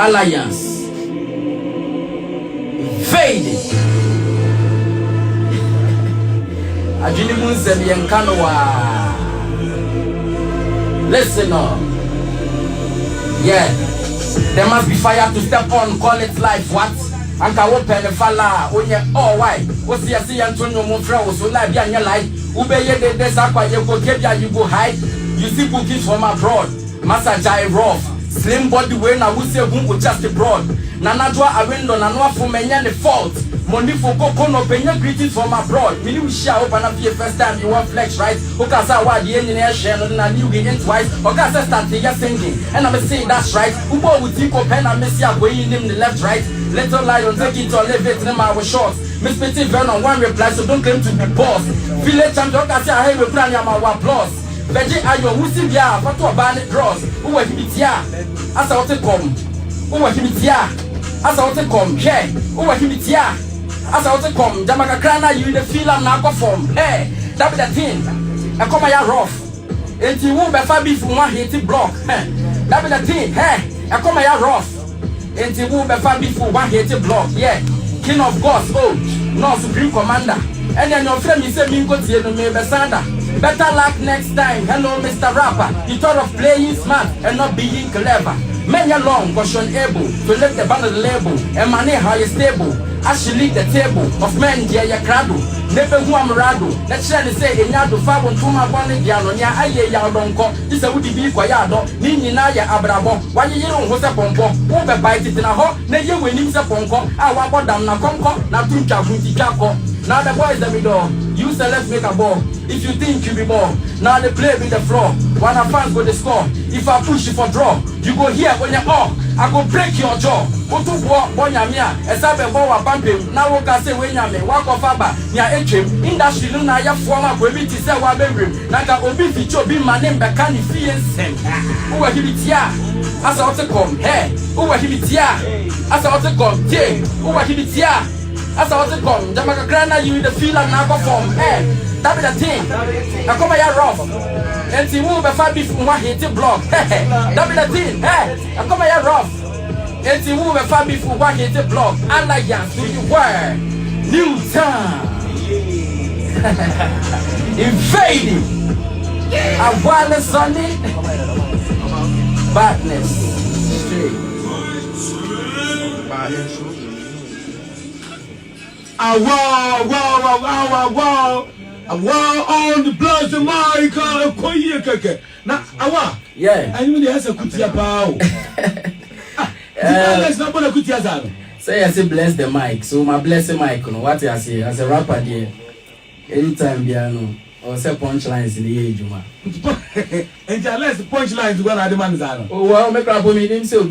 Alliance. Fade. Ajinimun Sebiankanoa. Listen up. Yeah. There must be fire to step on, call it life. What? Anka open the falla. Onye oh why? What's the see Antonio Monfra was so like in your life? Ubeye de desakwa you go Kebia, you go hide. You see cookies from abroad. Massa Jai rough. Slim body way na who say who just abroad. Nanadwa a window nanwa for many the fault. Money for Coco no penya greetings from abroad. Will you share open up your first time you want flex, right? Okasa wa the engineer share and you begin twice. Okasa start here singing. And I'm saying that's right. Ubo with Tico pen and Messi going in the left, right? Little lion take it or leave it in our shorts. Miss Petit Vernon one reply, so don't claim to be boss. Village champion Okasa I have a plan our applause. Veggie ayo wusi bia fato ban draws. Who was himitia? Asa wote come. Who was himitia? Asa wote come. Yeah. Who was himitia? As I was to come, Jamaica Crana, you the feel I'm not form. Hey, that be the thing. I come here rough. And you won't be far before one hit block. That be the thing. Hey, I come here rough. And you won't be far before one hit block. Yeah, King of Gods, oh, no Supreme Commander. And then your friend, you say, me go to you, me Besanda. Better luck next time. Hello, Mr. Rapper. You thought of playing smart and not being clever. Many long, but you're able to lift the banner label and money how you stable. I should lead the table of men, dear Yakrado. Never who I'm rado. Let's share the say in Yado Fabo to my bonnet piano. Ya, I hear Yadonko. This a would be Quayado. Nini Naya Abrabo. Why you don't host a pompo? Over bite it in a hole. Nay, you win him a ponko. I want them na conco. Now two Jabuti Capo. Now the boys the middle. You say let's make a ball. If you think you be more. Now they play with the floor. When a fans go the score. If I push you for draw, you go here when you're off. I go break your jaw. Go to war, Bonyamia, as I be a bumping. Now, what I say when you're walk off Abba, near Etrim, industry, Luna, former Webiti, Sawa Bedroom, Naka Obi, Ficho, be my name, Bakani, Fiancé. Who are he? As I also come, hey, who are he? As I also come, Jay, who are he? As I also come, Jamaica Grana, you the feel and now form, hey, that be the thing. I come here rough. And she will be far before one hit block. Hey, that be the thing. Hey, I come here rough. And she will be far before one hit block. Alliance to you were new time. Invading. I want the sunny badness. Wow. Wow, on the blood of my car, Koyaka. Now, yeah, and you has a kutia pow. Let's not put a kutia. Say, I say, bless the mic. So, my blessing mic, what I say as a rapper, dear. Anytime, piano or say punchlines in the age, man. And unless the punchlines when I demand. Oh, well, make up for me, didn't say, what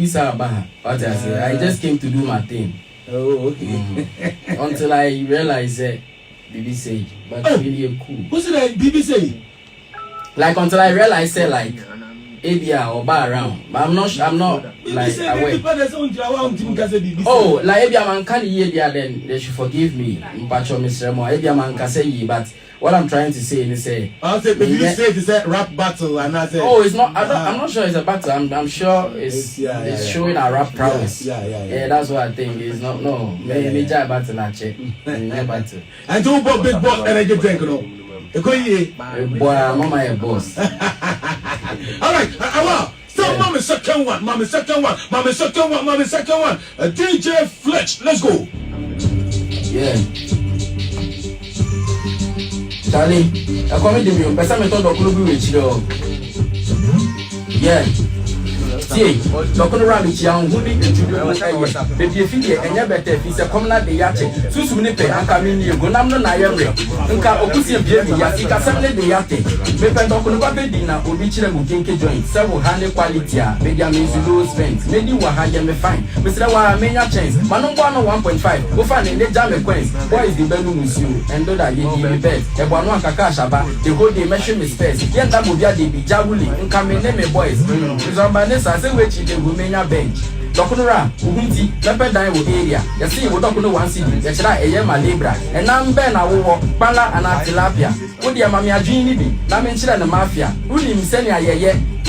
I say, I just came to do my thing. Oh, okay. Until I realized that. BBC, but really cool. Who's it? BBC? Like until I realized, say like, ABR or bar around, but I'm not like aware. Oh, like ABR man can't hear then they should forgive me. But man can say but what I'm trying to say is say. I said it's a rap battle and I said. Oh, it's not. I'm not sure it's a battle. I'm sure it's showing a rap prowess. Yeah, that's what I think. It's not maybe battle actually. Battle. And two big boss and I get drink no. Boy, mama a boss. All right, so mama second one. DJ Fletch, let's go. Yeah. Charlie, I come in the room. Person me told Dokulu be with you. Yeah. See, Dokulu around with you. Who did you do? Baby, if you and you better, if it's a common day, so soon pay and come in here. Go nam no na yemre. Nka okusi baby, ya ika semle de yate. Me pen Dokulu ba be dinner. Obi chire mu kenke joint. Several hand quality. Baby, I mean low spend. Maybe wa high me fine. Mr. Wa menya chance. Manon 1.5. Go find in the jam coins. Boy is the belu musu. And do that you be bed. Ebwanu akaka shaba. The whole day measure me space. Yenda mo bia de bi jawuli. Nka me name boys. Nzambanesa say we chi de gumenya bench. Dokunura, Ubunti, Leopard Dine area. You see, we don't know one city. You should have a Yama Libra. And now Ben, I will walk, Pala and Tilapia. Would your mammy a genie be? Namin Chila and the Mafia. Would him send ya,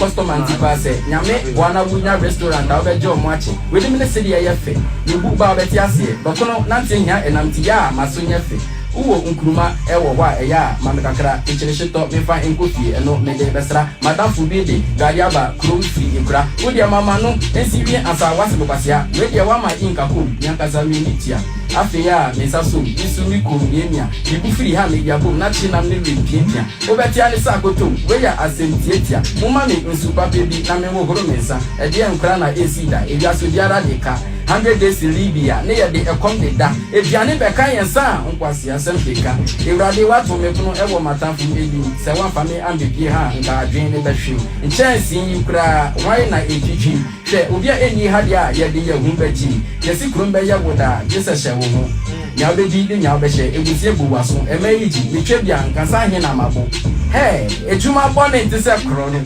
customer antipa say nyame wana wunya restaurant a obeje omoache we dim ne se de ye fe ne bu ba obeti ase dokono nante hia enamti ya maso nya fe uwo nkuruma ewo wa eya mame kakra echireche to me fa enkofie eno me de besra madam fubede gariaba krom free ekura wo de mama no ensiwie asa wase bopasia we de wa ma inka kom nyankaza mi nitia afi ya mesa so isu mi kom yemia ibu free ha me dia bom na chi nam ne repiapia obeti ale sa kotom we ya asentietia muma me nsu papa bi na me wo horo mensa e de enkura na esida e ya so diara de ka 100 days in Libya ne ye de ekom de da eduane be kan yensa nkwase asem keka ewrade wato me kuno ewo matamfu edu se wan fa me ambie ha nka adwen ne behwem nchansi yi kura why na etwitwi hwe obi a enyi ha de a ye de ye hu baji yesi krum be ye woda jese hye wo ho nya obeji de nya obehye egusie buwaso emayiji metwe bia nka sa he na mabo ejuma bone ntse kro no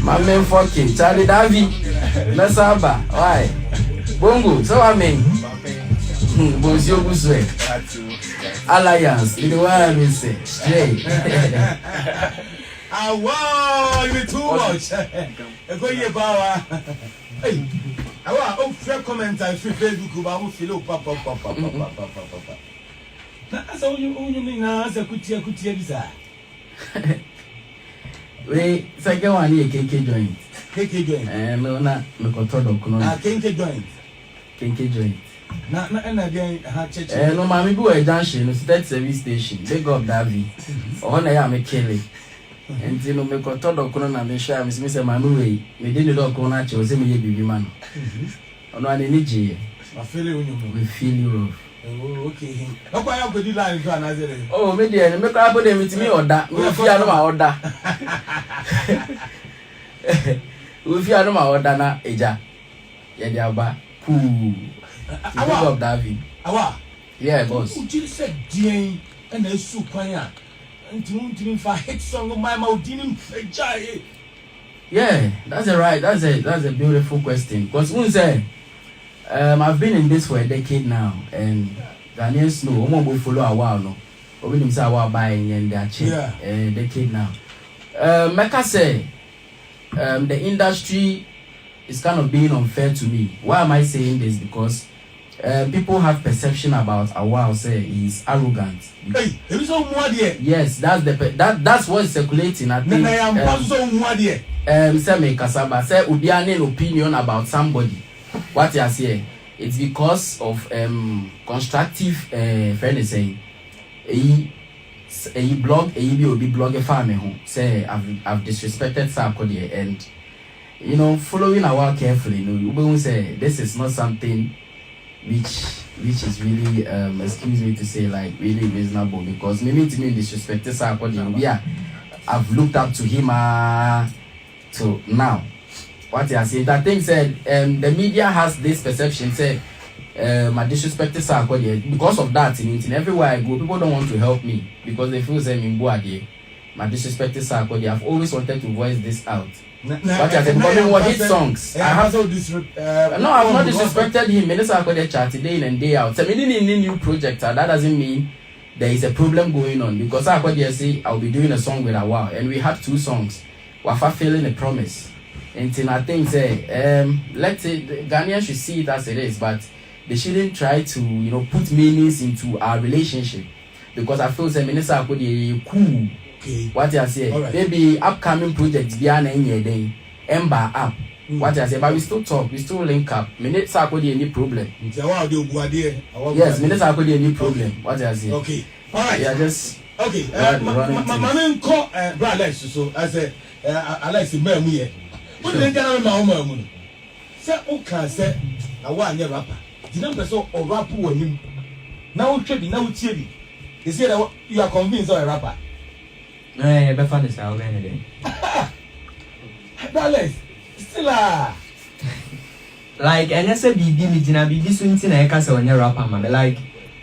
my man fucking Charlie Davi Mesaba why Bongo so I mean Bonzio Buswe Alliance you know what I mean say straight wow you too much go ye power hey awa fair comment on Facebook ba mo feel papa na so you mean na za kutia bisa we second one here KK joint. KK joint. No na me control dokuno. KK joint. KK joint. Na again ha church. No mama bi we junction no state service station. Big up Davi. Oh na ya me kele. Enti no me control dokuno na me share me say mama we me dey no dokuno na che o say me ye bibi man. Ono ani ni je. I feel you no. We feel you. Oh, okay. How ya go di line to another. Oh, me dey me ka body me timi order. We fi anu ma order. We fi anu ma order na eja. Ye dey aba. Cool. Big up David. Awa. Yeah, boss. You just said dien and e su kwan ya. Nti fa hit song my mouth didn't eja. Yeah, that's a beautiful question. Because one say I've been in this for a decade now, and Ghanaians know I'm going to follow a while now. Obi nim say a while buying and they are cheap. A decade now. Mecca say the industry is kind of being unfair to me. Why am I saying this? Because people have perception about Awao say he's arrogant. Hey, there so more there. Yes, that's what's circulating. I think. Say me kasaba say obi an opinion about somebody. What you are saying? It's because of constructive friend is saying a blog blog farm home say I've disrespected Sarkodie and you know following our carefully you know we say this is not something which is really excuse me to say like really reasonable because maybe to me disrespected Sarkodie yeah I've looked up to him to now. What I say that thing said the media has this perception say my disrespected Sarkodie because of that in everywhere I go people don't want to help me because they feel say me boade my disrespected Sarkodie. I've always wanted to voice this out. What I said because what hit songs I have no I've not disrespected him. Me Sarkodie chat day in and day out. So meaning in new project that doesn't mean there is a problem going on because Sarkodie say I'll be doing a song with Awao and we have 2 songs. We're fulfilling a promise. And I think say let's say Ghanaians should see it as it is, but they shouldn't try to put meanings into our relationship because I feel say Minister Akodi cool. Okay. What you say? Right. Maybe upcoming projects beyond any day, Ember up. What you say? But we still talk, we still link up. Minister Akodi any problem? Yes, Minister Akodi any problem? What you say? Okay. All right. Yeah, just okay. My man call Alex so I say Alex me. What did they get my home? Say, okay, say, I want your rapper. The number so or rap on him. Now, Chevy, now, Chevy. They say that you are convinced of a rapper. No, but for this, I'll get it. Alex, still like, and I said, be soon to a castle on your rapper, man. Like,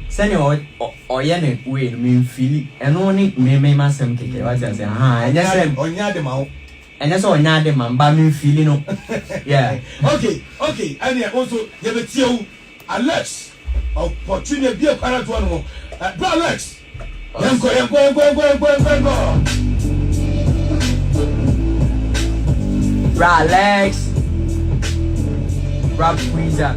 send your or Yannick way, mean feel and only may my son kick it. What I say, and I said, on Yadamau. And that's all now the man by me feeling yeah. Okay. And also you have a tell Alex opportunity be a parent one more. Alex. Go. Alex. Rap Freezer.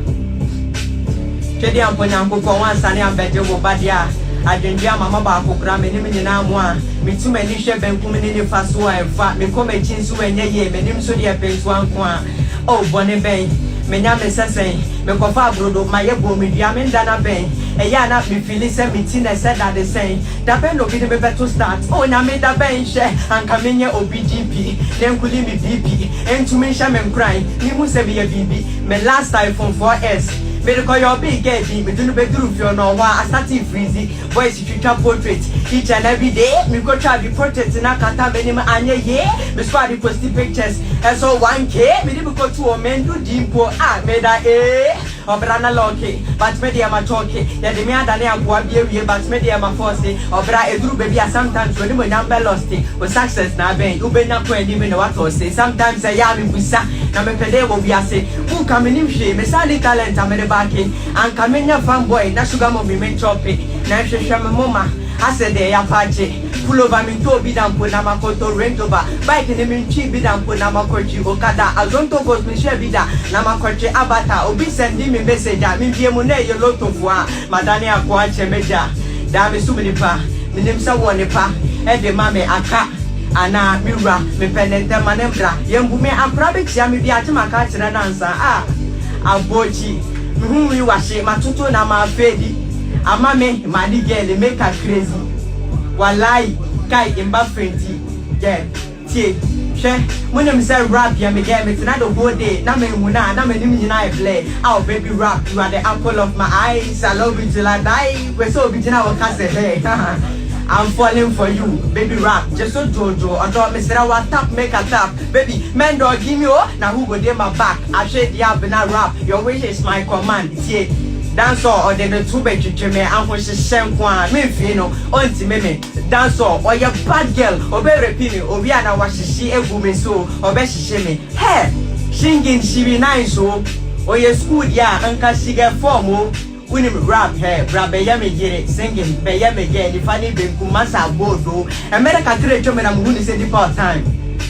Chedi amponyanko kwa wansane ambeje wo badia. Adwendua mama ba akokra me nim nyina mo a metuma ni hwe benkum ni ni fa so a efa me koma chinsu enye ye me nim so de pensu anko a o bone ben me nya me sesen me kofa abrodo maye bo me dua me ndana ben eya na me feel say me ti na said that the same da ben no be me better start o nya me da ben hye anka me nye obgp den kuli me bp entumi hye me cry ni mu se be ye bibi me last iPhone 4S because your big girl, me do not be true if you're no one. I started freezing, boys, if you can portrait each and every day. Me go try to portrait and I can't have any anya ye. Me start to post pictures, and so 1K. Me didn't go to a man do deep made that or brana lucky, but maybe I'm a talkie. Yeah, the man that I am here, but maybe I'm a force or bra a group baby. Sometimes when you number lost it with success now, ben, you been up when even what to say. Sometimes I am in Busa, now me pede will be a say, who come in him, she, me sally talent, I'm in and Kamenya fanboy, na sugar mommy me choppy. Na shama mama, I said they apache. Pull over me to be down put namakoto rent over. Bike in the chi be down put namakochi okada. I don't go to me share bida. Namakochi abata. Obi sending me message. I mean be mune your lot of wa. Madani akwache meja. Dami suminipa. Minimsa wanipa. Ede mame aka. Ana mira me penente manembra. Yembume amprabik ya mi biatima kachira nansa. Abochi. We wash my tutu na my fedi. Amame, my girl, make her crazy. Walai, kai imba fenty. Yeah, tie. She, when I'm say rap, ya me get me tonight the whole day. Na me muna, na me nimi na play. Oh baby rap, you are the apple of my eyes. I love you till I die. We so be na wakase hey. I'm falling for you, baby rap. Just so Jojo, I thought Mr. I tap, make a tap. Baby, man, don't give me now who go there my back. I shake the up and I rap. Your wish is my command. Yeah, dance or then the two bedroom me. I'm going to send one. Me fino, auntie me. Dance or your bad girl, or very penny, or we are now watching she a woman so, or best she me. Hey, singing she be nice so, or your school, yeah, uncle she get formal. When you rap here, rap be yummy get singing, be yummy get the funny be kumasa bodo. America create me I'm going to say the part time.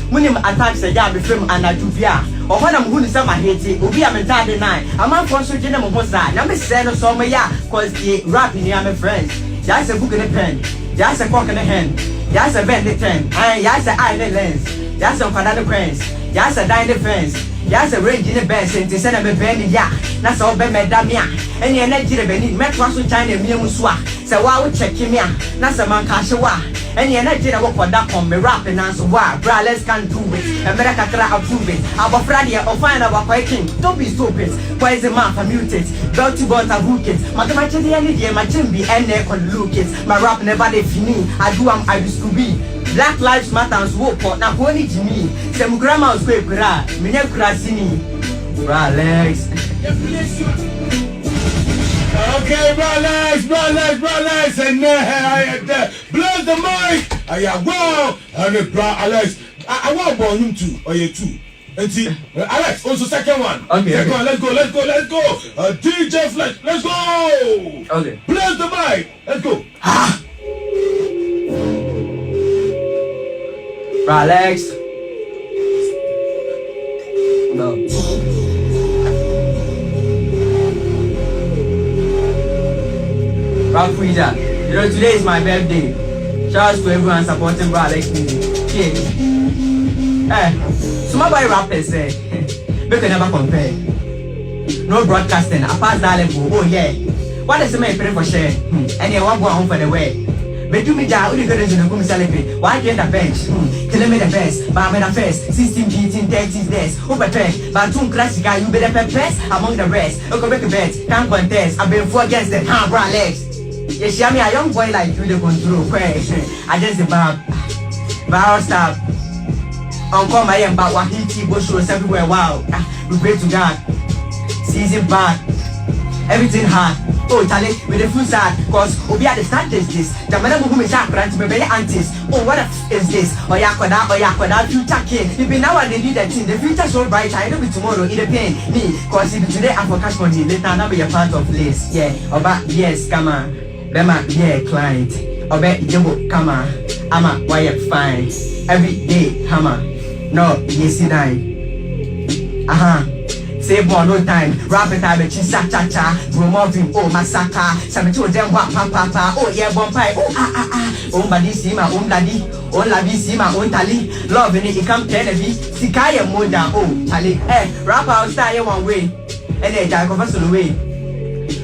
When you attack say ya be film and Jubia, or when I'm going to say my hate, will be a mentality night. I'm not for so general mosa. Now me say no so me ya, cause the rap in my friends. That's a book in a pen, that's a cock in a hand, that's a bend the 10, and that's a eye lens, that's a father friends, that's a dine defense. Yes, a range in the best and to send a penny, yeah. That's all be madamia. And your energy, Metro China, Miamuswa. So why would check him here? That's a man Kashawa. And your energy, I work for that on me rap and answer why. Braless can't do it. America can approve it. Our Friday or find our fighting. Don't be stupid. Why is the man muted? Belt to got a book it. Mathematically, any day, my chimney and neck on look it. My rap never they fini. I do I used to be. Black Lives Matter and swoop pot na pony to me. Some grandma was quick, Minya Krasini. Alex. Okay, Alex, and bless the mic. Wow, and Alex. I want born him too, or you too. And see, Alex, also second one. Okay, second one, let's go. DJ Flash, let's go. Okay. Bless the mic, let's go. Alex. No. Rap Freezer. You know today is my birthday. Shout out to everyone supporting Alex music. Cheers. So my boy rappers say, we can never compare. No broadcasting, apart that level. Oh yeah. What is the main pray for share? And you want go home for the way. But do me down, only good to the celebrate. Why get the bench? Tell me the best, but I'm the first. 16 beating 30s days. Over bench, but two classic guy, you better best among the rest. Okay, make a bet, can't contest. I've been 4 against the Alex. Yes, I'm a young boy like you, the control. I just about viral stuff. Uncle my about what he bush shows everywhere. Wow, we pray to God. Season bad, everything hard. Oh, Charlie, with the food side, cause we are the standards this. The man who is a grant me very aunties. Oh, what is this? Oyakoda, future king. If now I need that thing, the future so bright, I know be tomorrow in the pain. Me, cause if today I'm for cash money, later I'll be a part of this. Yeah, Oba, yes, come on. Bema, yeah, client. Oba, Jumbo, come on. Ama, why fine. Every day, hammer. No, yes, Save more no time. Rap it time, cha cha cha. Removing oh massacre. Some to them what papa. Oh yeah, bompie. Oh badi sima, daddy. Oh la vie sima, tali. Love in it come televi. Sikaya moda. Oh tali. Rap out style one way. And then I go first way.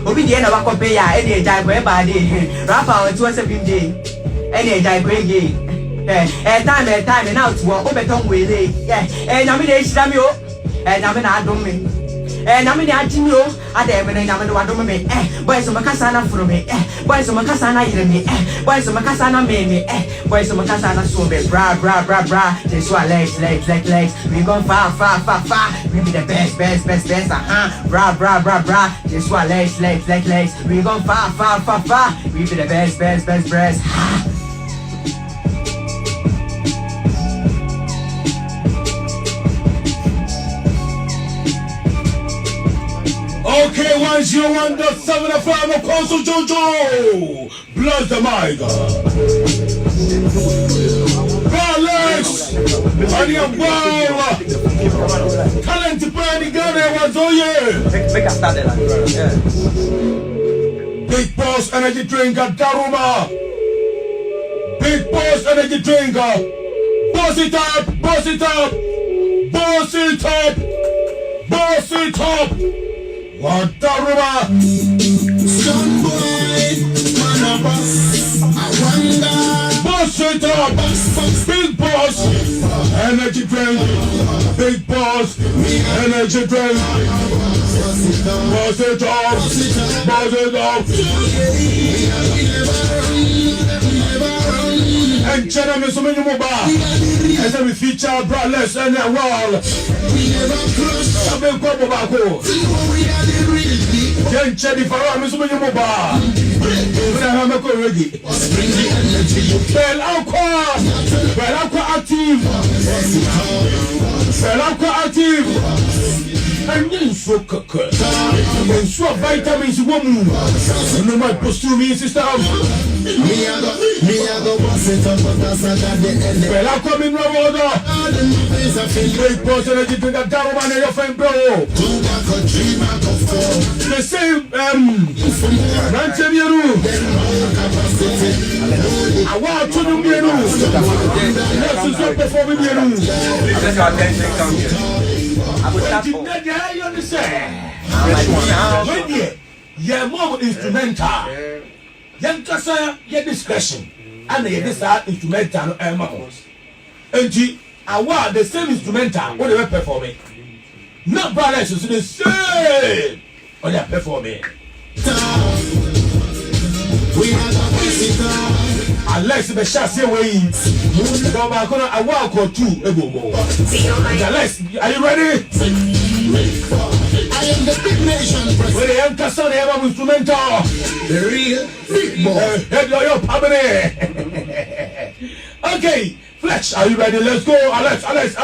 Obi the end of a copy ya. And then I go everybody. Rap out to us every day. And then I go again. Time and out to what Obeton will. Yeah. And I'm in the Islamio. And I'm not doing me. And I'm in the Ajimio. I dare when I'm doing me. Boys of Macasana for me. Boys of Macasana hear me. Boys of Macasana made me. Boys of Macasana so be bra. Just so legs. We go far. We be the best. Bra. Just so legs. We go far. We be the best. Okay, 101.7 FM of Council Jojo. Bless the mic. Alex, talent play Ghana was oh yeah. Big Boss energy drinker Daruma. Big Boss energy drinker. Boss it up. What Daruma? Son boy, man a boss. I wonder. Boss it up. Big Boss energy drink. Big Boss energy drink. Boss it up. And Channel is so many mobile. As we feature Braless and a wall. I've been quite about Jen Chedi Farah is so many mobile. When I have a ready. Bell active. And you so cook. And so vitamins woman. No my posture me sister. Me I go boss it up, but that's not the end. Well, I'm coming from order. Great person that you think that Daruma and your friend bro. The same I want to do let's just perform I would have you understand. Yeah, more instrumental. Young Kasa, your discretion. And this are instrumental animals. And I want the same instrumental when they performing. Not brothers, it's the same when they're performing. Unless the shots away, I walk or two. Unless, are you ready? I am the big nation president. When the young Kasa, they have an instrumental. The real big boy. Okay, Fletch, are you ready? Let's go, Alex. Let's go.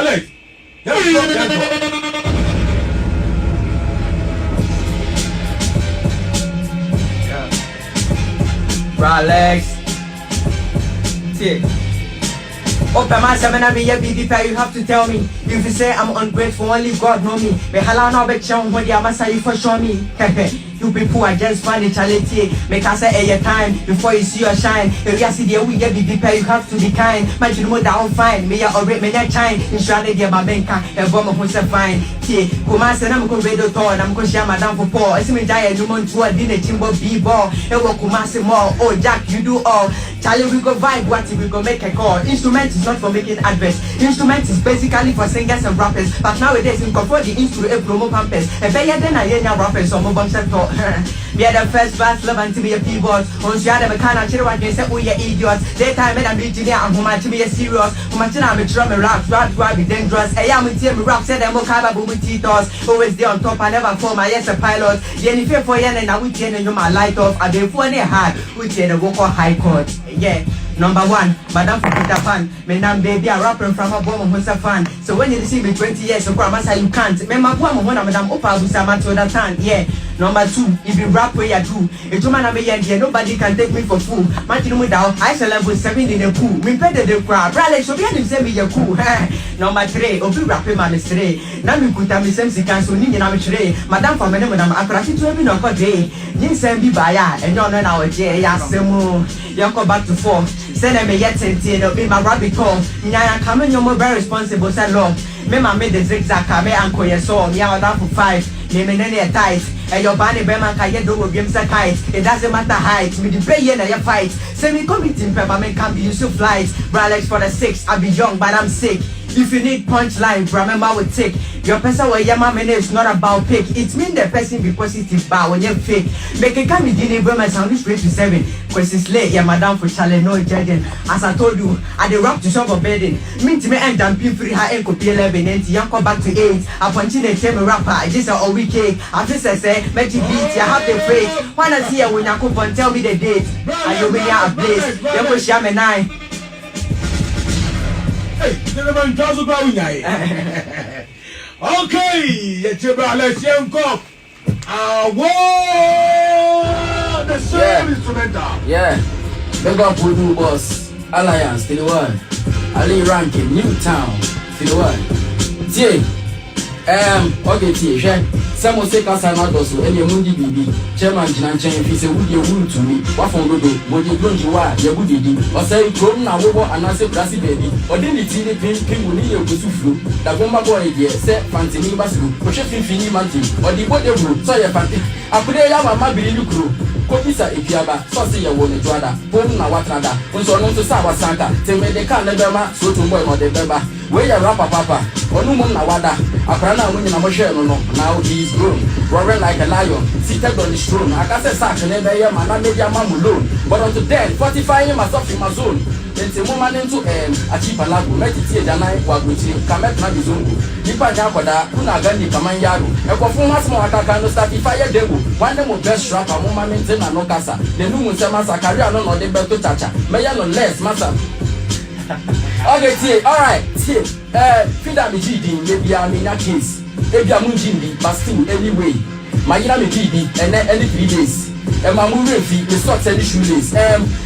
Alex. See. Open my seminar, me a BB you have to tell me. If you say I'm ungrateful, only God know me. Me hala no bet you when you must say for show me. You people are just finding charity. Make us say your time before you see your shine. If you see the we get BB you have to be kind. My dream down fine. Me already me that shine. Insurance dear babenka. A bomb who's a fine. T. Kuma say I'm going to to and I'm going to share madam for poor. I see me die a woman to a dinner timber b-ball. It will Kumasi more. Oh Jack, you do all. Charlie, we go vibe. What if we go make a call? Instrument is not for making adverts. Instrument is basically for singers and rappers. But nowadays in control the instrument promo pampers. A better than a rappers or mobile sector. We are the first class love and to be a keyboard. Once you had a kind of what you said, we are idiots. Daytime and I'm engineer and who might be a serious. Who might I'm a drum and rap, be dangerous. I am with him, rap said I'm Mokaba Bumutitos. Always there on top, I never form my yes a pilot. Then if you're for Yan and I would tell you my light off. I've been for any hard, which is the Woko High Court. Yeah. Number one, Madam for Peter Pan. My name baby, a rapper from a woman who's a fan. So when you see me 20 years, so promise you can't. Remember, one when I'm Madam Opa Busama to that time. Yeah. Number 2, if you rap where you do, a two man of a nobody can take me for fool. Martin without I shall level 7 in the pool. Me better the crowd, Bradley, so be him send me your cool. Number 3, Obi rapping my mystery. Now we put a missense cancel Nini Namitre, Madame for Madame Akrati to be no good day. You send me by and you're not our J. Yasemu. You go back to 4. Send me yet and be my rabbit call. Nya coming, you're more very responsible, said long. Me ma made the zigzag me anko ye so me out down for 5 me nene tight and your body be man can do with games kite it doesn't matter height me the pay na your fight say me committing pepper me can be used flight Bralex for the 6 I be young but I'm sick. If you need punchline, remember we take your person where your man is not about pick. It mean the person be positive, but when you fake, make a come in my sound straight to 7. Cause it's late, yeah, madam for challenge, no judging. As I told you, I the rap to solve a bedding. Mean to me and jumping free high and copy 11 and young come back to 8. I punch in a tame rapper, just a week cake. After say, magic beat, you have the fate. When I see you when I come and tell me the date. And you bring out a place, you push your 9. Hey, gentlemen, just about okay, let's go. Whoa, the same instrumental. Yeah, big up with new boss Alliance, still one. Ali Rankin, Newtown, still one. T. Okay, T. Some will say Casa Nadoso, and your Mundi BB, Chairman Jinanchen, if he said, would you wound to me? What from Rodo, would you go to what? You would do, or say, Chrome now, and I say, Brassy baby, or didn't it see the pin will need you to flu? That woman boy, dear, said Fancy Basu, or Chefin Fini Manti, or the body room, so you're fancy. I put a young man, Billy Lucro. Kopisa ipiaba so se ye wo ne joada pom na watrada nso no nso sa wasanta te me de ka na bema so to boy no de beba we ya rapa papa onu mum na wada akra na munyi na mo hwe no no now he is grown roaring like a lion seated on the throne akase sack ne be ye mana media mamulon but unto then 45 myself in my zone enti mo man into achipa lago metiti ejanai waguchi kamet na bizungu nipa nya akoda una gani kaman yaro ekofun hasmo akaka no start fire dego one dem best rapper mo man na no kasa the new masa career no de beto chacha me ya no less masa okay tie all right tie fida me gidi maybe am in that case ebi am njindi but still anyway my year me gidi any 3 days my movie fee the socks and the shoelace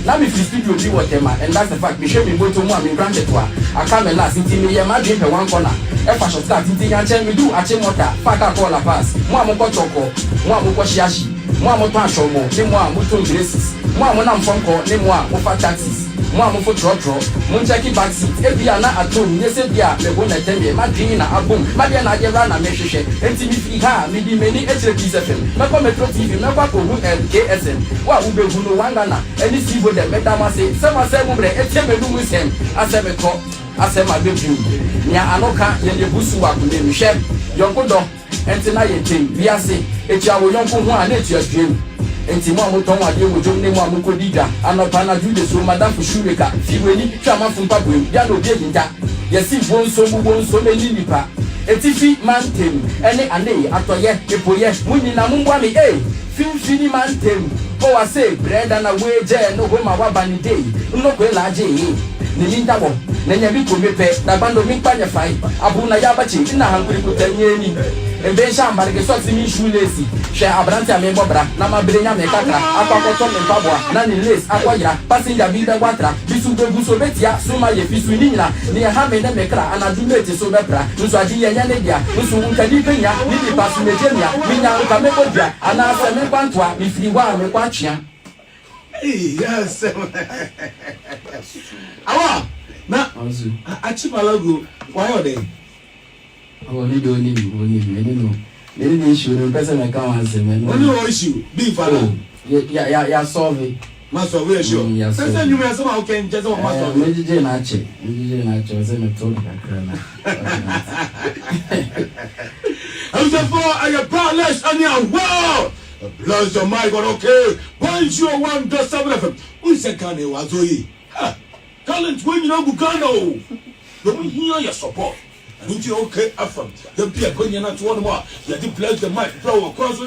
now me free studio be whatever and that's the fact me show me moto mo am granted to I come last until me ya ma dream per one corner fashion start until ya chen me do ache motor faka call la pass mo am ko choko mo am ko shiashi mo am to ashomo ni mo am to graces mo am na mfonko ni mo am fa taxis mo am fo trotro mo check back seat e bia na atom ne se bia me go na tembe ma dream na abom ma bia na je na me hwehwe enti mi fi ha me di meni echere PSFM me ko Metro TV me kwa ko hu KSM wa ube hunu wangana eni sibo de medama se sama se mumre etieme du musem aseme ko asema bebu nia anoka ye de busu wa kule mi hwe yonko do enti na ye tem biase etia wo yonko hu a na etia twem enti mo amoton ade wo jom ne mo amko dida anopa na jude so madam fushureka fiweni twama fumpa bwem ya no bie hinja ye si bonso me nipa etifi mantem ene ane atoye epoye munyi na mumwa mi fini mantem o wa say bread na weje no go ma wa bani day no ko la je ni nindabo na nya bi ko mepe na bando mi panya fai abu na ya bachi ina hankuri ko tanye ni ebe shamba ke so ti mi shoelace she abranti ame bobra na ma brenya me kakra akwakoto me pabwa na ni lace akwaya passenger bi da watra bisu be buso betia so ma ye fisu ni nyina ni ha me na me kra anadu meti so bebra nso adi ye nya ne dia nso nkani penya ni di pasu me jemia mi nya nka me bodua ana se me kwantoa mi firi wa me kwatwea yes awa na achimalago why are they oh ni do ni no any issue no person na come and say man no issue be father ya solve ma solve issue person you me say okay just ma solve me DJ na che say me to kakra na I'm the for I Bralex and ya wow bless your my God okay 101.7 FM unsekane wazoyi ha talent when you know Bugano don't hear your support and you okay FM the be going na to one more you bless the mic bro across the